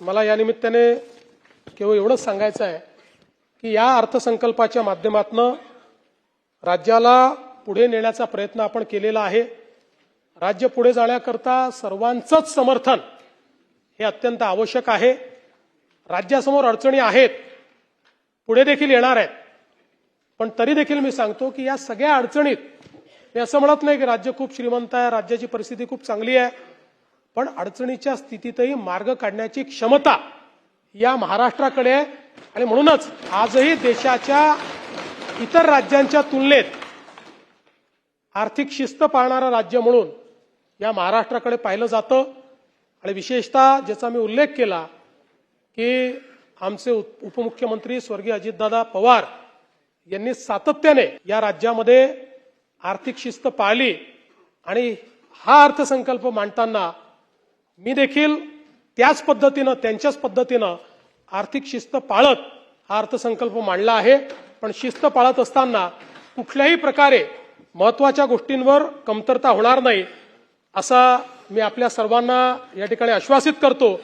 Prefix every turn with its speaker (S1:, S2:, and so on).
S1: मला या निमित्ताने केवळ एवढंच सांगायचं आहे की या अर्थसंकल्पाच्या माध्यमातून राज्याला पुढे नेण्याचा प्रयत्न आपण केलेला आहे। राज्य पुढे जाण्याकरता सर्वांचंच समर्थन हे अत्यंत आवश्यक आहे। राज्यासमोर अडचणी आहेत, पुढे देखील येणार आहेत, पण तरी देखील मी सांगतो की या सगळ्या अडचणीत मी असं म्हणत नाही की राज्य खूप श्रीमंत आहे, राज्याची परिस्थिती खूप चांगली आहे, पण अडचणीच्या स्थितीतही मार्ग काढण्याची क्षमता या महाराष्ट्राकडे आहे। आणि म्हणूनच आजही देशाच्या इतर राज्यांच्या तुलनेत आर्थिक शिस्त पाळणारं राज्य म्हणून या महाराष्ट्राकडे पाहिलं जातं। आणि विशेषतः ज्याचा मी उल्लेख केला की आमचे उपमुख्यमंत्री स्वर्गीय अजितदादा पवार यांनी सातत्याने या राज्यामध्ये आर्थिक शिस्त पाळली आणि हा अर्थसंकल्प मांडताना मी देखील त्याच पद्धतीनं त्यांच्याच पद्धतीनं आर्थिक शिस्त पाळत हा अर्थसंकल्प मांडला आहे। पण शिस्त पाळत असताना कुठल्याही प्रकारे महत्त्वाच्या गोष्टींवर कमतरता होणार नाही असा मी आपल्या सर्वांना या ठिकाणी आश्वासित करतो।